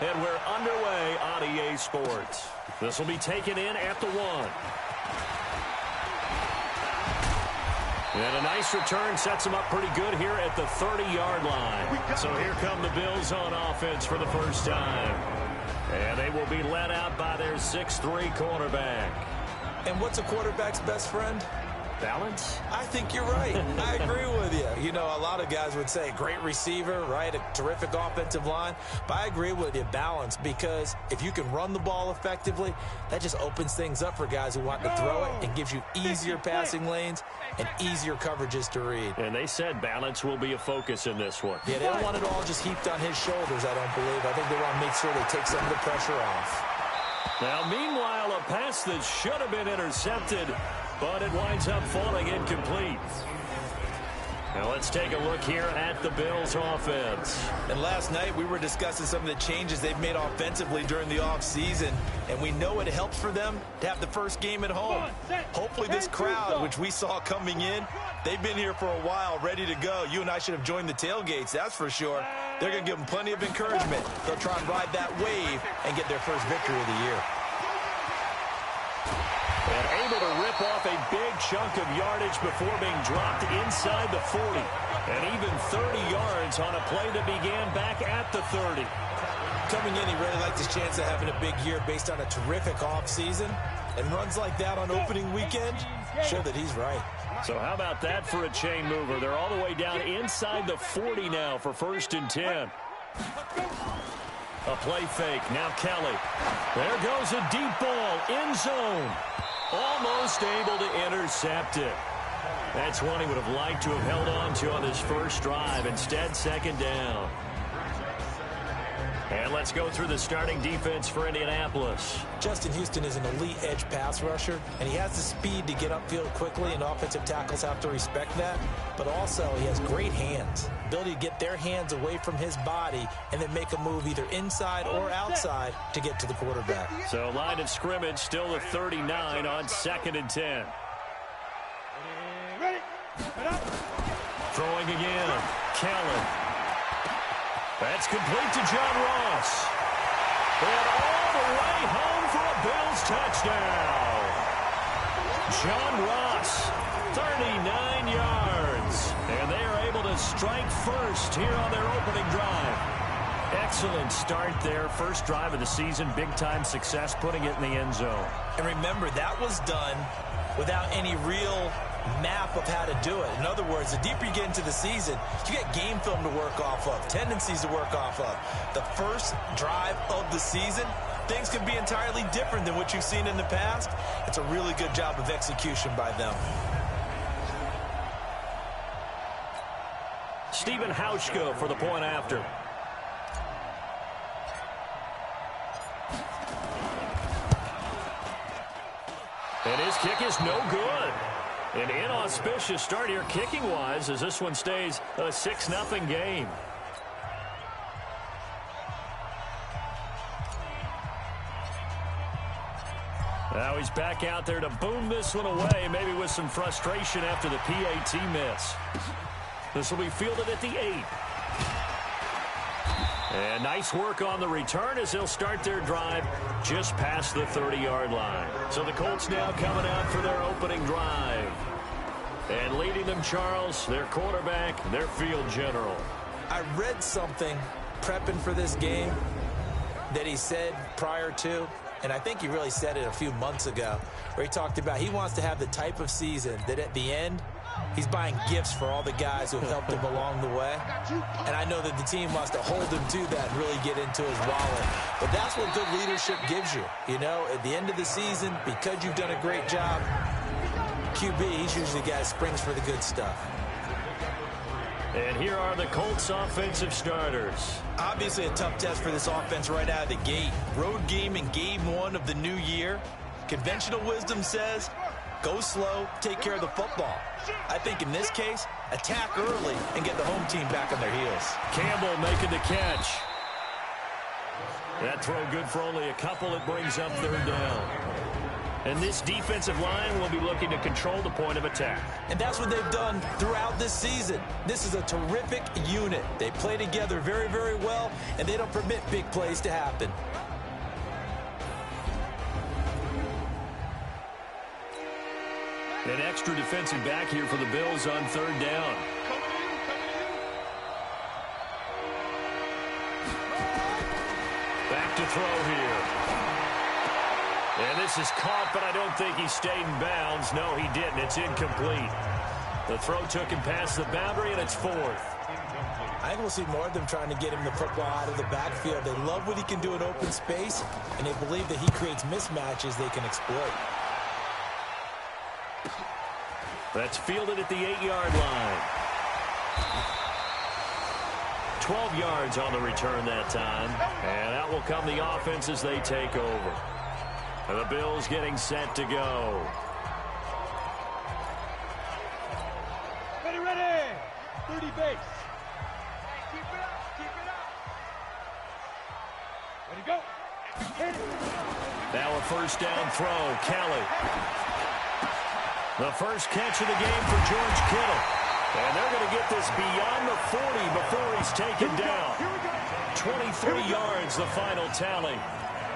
And we're underway on EA Sports. This will be taken in at the 1. And a nice return sets them up pretty good here at the 30-yard line. So here come the Bills on offense for the first time. And they will be led out by their 6'3" quarterback. And what's a quarterback's best friend? Balance? I think you're right. I agree with you. You know, a lot of guys would say great receiver, right? A terrific offensive line. But I agree with you, balance, because if you can run the ball effectively, that just opens things up for guys who want to throw it and gives you easier passing lanes and easier coverages to read. And they said balance will be a focus in this one. Yeah, they don't want it all just heaped on his shoulders, I don't believe. I think they want to make sure they take some of the pressure off. Now, meanwhile, a pass that should have been intercepted, but it winds up falling incomplete. Now let's take a look here at the Bills offense. And last night we were discussing some of the changes they've made offensively during the offseason, and we know it helps for them to have the first game at home. Hopefully this crowd, which we saw coming in, they've been here for a while, ready to go. You and I should have joined the tailgates, that's for sure. They're going to give them plenty of encouragement. They'll try and ride that wave and get their first victory of the year. And able to rip off a big chunk of yardage before being dropped inside the 40. And even 30 yards on a play that began back at the 30. Coming in, he really liked his chance of having a big year based on a terrific offseason. And runs like that on opening weekend show that he's right. So how about that for a chain mover? They're all the way down inside the 40 now for 1st and 10. A play fake. Now Kelly. There goes a deep ball. End zone. Almost able to intercept it. That's one he would have liked to have held on to on his first drive. Instead, 2nd down. And let's go through the starting defense for Indianapolis. Justin Houston is an elite edge pass rusher, and he has the speed to get upfield quickly, and offensive tackles have to respect that. But also, he has great hands. Ability to get their hands away from his body and then make a move either inside or outside to get to the quarterback. So line of scrimmage still at 39 on 2nd and 10. Throwing again. Kellen. That's complete to John Ross. And all the way home for a Bills touchdown. John Ross, 39 yards. And they are able to strike first here on their opening drive. Excellent start there. First drive of the season. Big-time success putting it in the end zone. And remember, that was done without any real map of how to do it. In other words, the deeper you get into the season, you get game film to work off of, tendencies to work off of. The first drive of the season, things can be entirely different than what you've seen in the past. It's a really good job of execution by them. Stephen Hauschka for the point after. And his kick is no good. An inauspicious start here kicking-wise as this one stays a 6-0 game. Now he's back out there to boom this one away, maybe with some frustration after the PAT miss. This will be fielded at the 8. And nice work on the return as they'll start their drive just past the 30-yard line. So the Colts now coming out for their opening drive. And leading them, Charles, their quarterback, their field general. I read something prepping for this game that he said prior to, and I think he really said it a few months ago, where he talked about he wants to have the type of season that at the end, he's buying gifts for all the guys who have helped him along the way. And I know that the team wants to hold him to that and really get into his wallet. But that's what good leadership gives you. You know, at the end of the season, because you've done a great job, QB, he's usually the guy who springs for the good stuff. And here are the Colts offensive starters. Obviously a tough test for this offense right out of the gate. Road game in game 1 of the new year. Conventional wisdom says, go slow, take care of the football. I think in this case, attack early and get the home team back on their heels. Campbell making the catch. That throw good for only a couple. It brings up 3rd down. And this defensive line will be looking to control the point of attack. And that's what they've done throughout this season. This is a terrific unit. They play together very, very well, and they don't permit big plays to happen. An extra defensive back here for the Bills on third down. Back to throw here. And this is caught, but I don't think he stayed in bounds. No, he didn't. It's incomplete. The throw took him past the boundary, and it's fourth. I think we'll see more of them trying to get him the football out of the backfield. They love what he can do in open space, and they believe that he creates mismatches they can exploit. That's fielded at the 8-yard line. 12 yards on the return that time. And out will come the offense as they take over. And the Bills getting set to go. Ready. 30 base. Keep it up. Ready, go. Hit it. Now a first down throw. Kelly. The first catch of the game for George Kittle. And they're going to get this beyond the 40 before he's taken down. 23 yards, the final tally.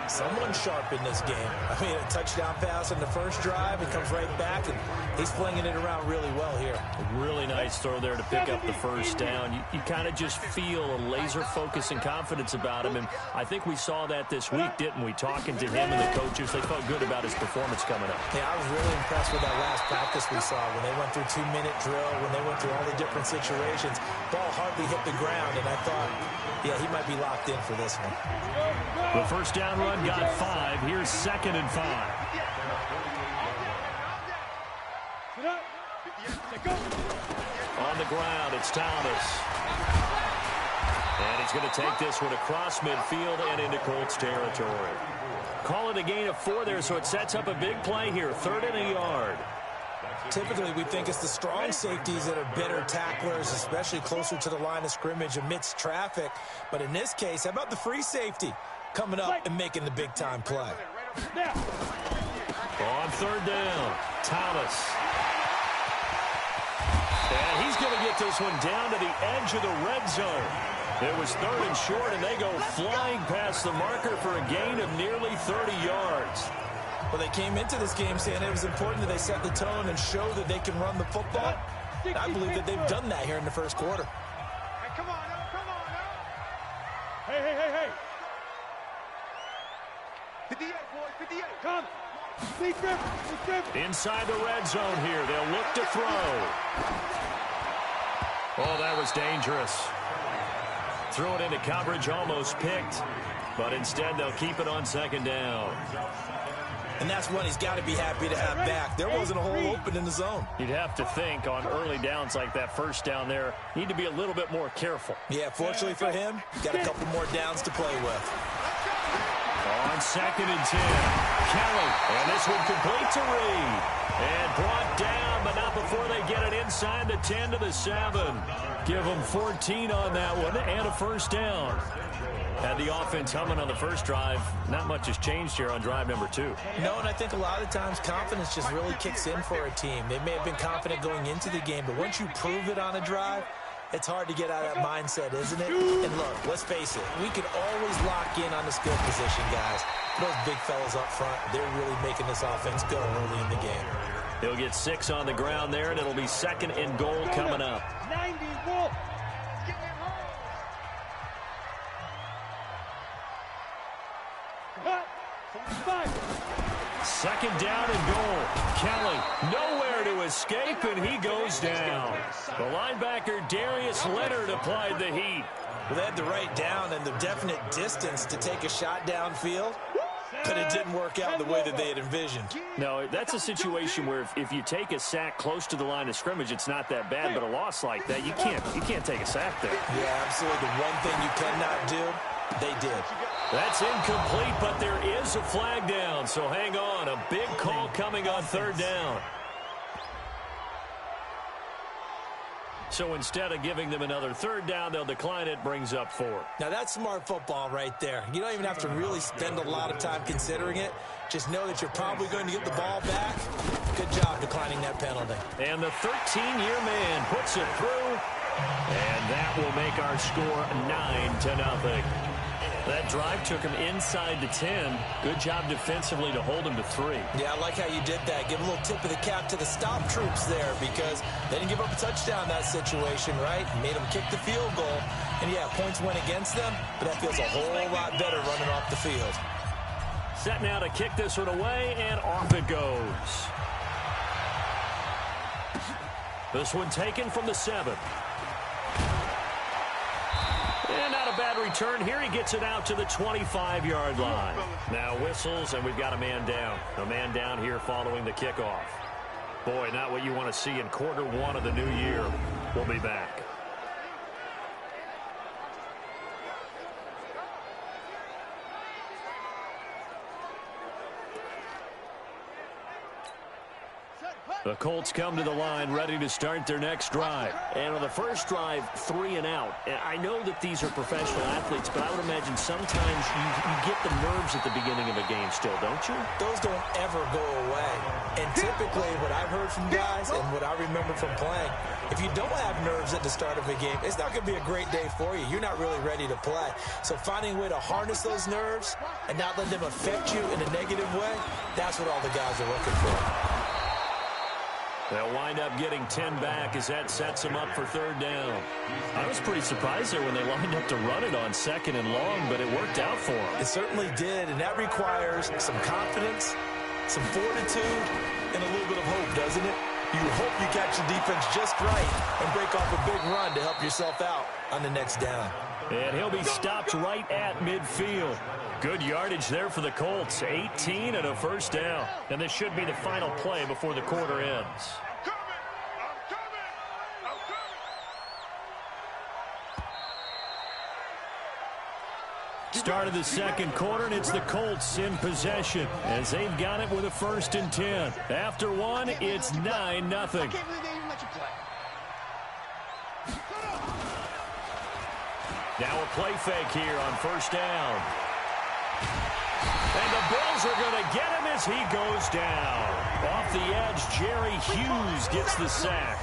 Someone sharp in this game. I mean, a touchdown pass in the first drive. It comes right back, and he's flinging it around really well here. A really nice throw there to pick up the first down. You kind of just feel a laser focus and confidence about him, and I think we saw that this week, didn't we? Talking to him and the coaches, they felt good about his performance coming up. Yeah, I was really impressed with that last practice we saw when they went through 2-minute drill, when they went through all the different situations. Ball hardly hit the ground, and I thought, yeah, he might be locked in for this one. The first down run got 5. Here's 2nd and 5. On the ground, it's Thomas. And he's going to take this one across midfield and into Colts territory. Call it a gain of 4 there, so it sets up a big play here. 3rd and a yard. Typically, we think it's the strong safeties that are better tacklers, especially closer to the line of scrimmage amidst traffic. But in this case, how about the free safety coming up and making the big-time play? On 3rd down, Thomas. And he's going to get this one down to the edge of the red zone. It was 3rd and short, and they go flying past the marker for a gain of nearly 30 yards. Well, they came into this game saying it was important that they set the tone and show that they can run the football. And I believe that they've done that here in the first quarter. Hey, come on now. Hey. 58, boys, 58. Come. Deep grip. Inside the red zone here. They'll look to throw. Oh, that was dangerous. Threw it into coverage, almost picked. But instead, they'll keep it on 2nd down. And that's one he's got to be happy to have back. There wasn't a hole open in the zone. You'd have to think on early downs like that first down there, need to be a little bit more careful. Yeah, fortunately for him, got a couple more downs to play with. On 2nd and 10, Kelly, and this one complete to Reed. And brought down, but not before they get it inside the 10 to the 7. Give them 14 on that one and a first down. Had the offense humming on the first drive. Not much has changed here on drive number 2. No, and I think a lot of times confidence just really kicks in for a team. They may have been confident going into the game, but once you prove it on a drive, it's hard to get out of that mindset, isn't it? And look, let's face it, we can always lock in on the skill position, guys. Those big fellas up front, they're really making this offense go early in the game. He'll get 6 on the ground there, and it'll be 2nd and goal coming up. 90, Wolf. 2nd down and goal. Kelly nowhere to escape, and he goes down. The linebacker Darius Leonard applied the heat. Well, they had the right down and the definite distance to take a shot downfield, but it didn't work out the way that they had envisioned. No, that's a situation where if you take a sack close to the line of scrimmage, it's not that bad, but a loss like that, you can't take a sack there. Yeah, absolutely. The one thing you cannot do, they did. That's incomplete, but there is a flag down, so hang on. A big call coming on 3rd down. So instead of giving them another third down, they'll decline it, brings up 4. Now, that's smart football right there. You don't even have to really spend a lot of time considering it. Just know that you're probably going to get the ball back. Good job declining that penalty. And the 13-year man puts it through. And that will make our score 9-0. That drive took him inside the 10. Good job defensively to hold him to 3. Yeah, I like how you did that. Give a little tip of the cap to the stop troops there because they didn't give up a touchdown in that situation, right? Made them kick the field goal. And, yeah, points went against them, but that feels a whole lot better running off the field. Set now to kick this one away, and off it goes. This one taken from the 7. And not a bad return here. He gets it out to the 25-yard line. Now whistles, and we've got a man down. A man down here following the kickoff. Boy, not what you want to see in quarter 1 of the new year. We'll be back. The Colts come to the line ready to start their next drive. And on the first drive, 3 and out. And I know that these are professional athletes, but I would imagine sometimes you get the nerves at the beginning of a game still, don't you? Those don't ever go away. And typically what I've heard from guys and what I remember from playing, if you don't have nerves at the start of a game, it's not going to be a great day for you. You're not really ready to play. So finding a way to harness those nerves and not let them affect you in a negative way, that's what all the guys are looking for. They'll wind up getting 10 back as that sets them up for 3rd down. I was pretty surprised there when they lined up to run it on 2nd and long, but it worked out for them. It certainly did, and that requires some confidence, some fortitude, and a little bit of hope, doesn't it? You hope you catch the defense just right and break off a big run to help yourself out on the next down. And he'll be stopped right at midfield. Good yardage there for the Colts. 18 and a 1st down. And this should be the final play before the quarter ends. Start of the 2nd quarter, and it's the Colts in possession as they've got it with a 1st and 10. After 1, it's 9-0. Now a play fake here on 1st down. And the Bills are going to get him as he goes down. Off the edge, Jerry Hughes gets the sack.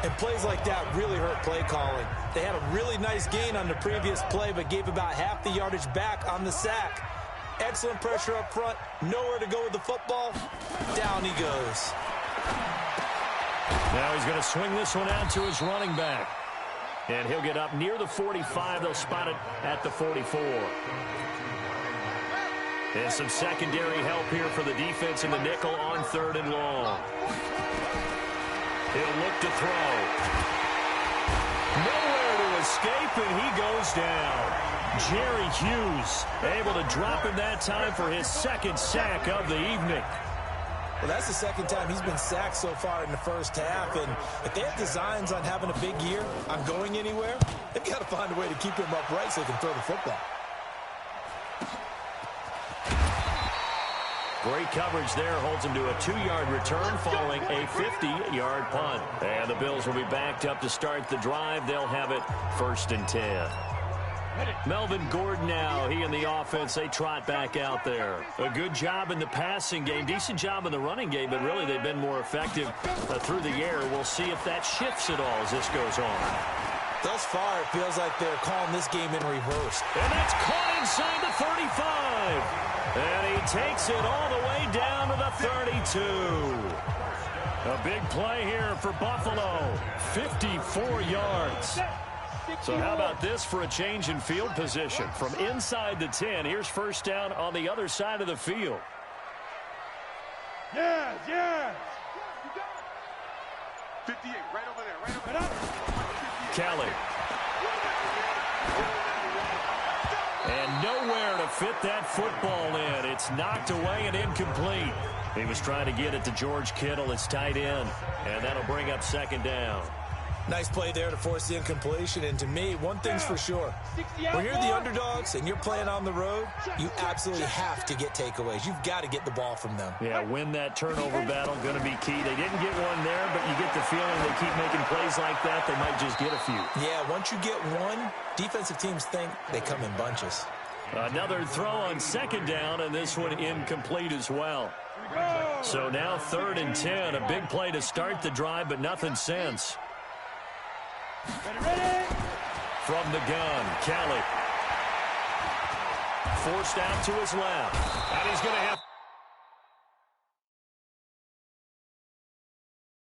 And plays like that really hurt play calling. They had a really nice gain on the previous play, but gave about half the yardage back on the sack. Excellent pressure up front. Nowhere to go with the football. Down he goes. Now he's going to swing this one out to his running back. And he'll get up near the 45. They'll spot it at the 44. And some secondary help here for the defense in the nickel on 3rd and long. He'll look to throw. Nowhere to escape, and he goes down. Jerry Hughes able to drop him that time for his 2nd sack of the evening. Well, that's the 2nd time he's been sacked so far in the 1st half. And if they have designs on having a big year, on going anywhere, they've got to find a way to keep him upright so he can throw the football. Great coverage there. Holds him to a 2-yard return following a 50-yard punt. And the Bills will be backed up to start the drive. They'll have it 1st and 10. Melvin Gordon now, he and the offense, they trot back out there. A good job in the passing game, decent job in the running game, but really they've been more effective through the air. We'll see if that shifts at all as this goes on. Thus far, it feels like they're calling this game in reverse. And that's caught inside the 35. And he takes it all the way down to the 32. A big play here for Buffalo. 54 yards. So how about this for a change in field position? From inside the 10, here's 1st down on the other side of the field. Yes, yes. 58, right over there, right over there. Kelly. And nowhere to fit that football in. It's knocked away and incomplete. He was trying to get it to George Kittle, his tight end. And that'll bring up 2nd down. Nice play there to force the incompletion. And to me, one thing's for sure. When you're the underdogs and you're playing on the road, you absolutely have to get takeaways. You've got to get the ball from them. Yeah, win that turnover battle, going to be key. They didn't get one there, but you get the feeling they keep making plays like that, they might just get a few. Yeah, once you get one, defensive teams think they come in bunches. Another throw on second down, and this one incomplete as well. So now 3rd and 10, a big play to start the drive, but nothing since. From the gun, Kelly. Forced out to his left. And he's going to have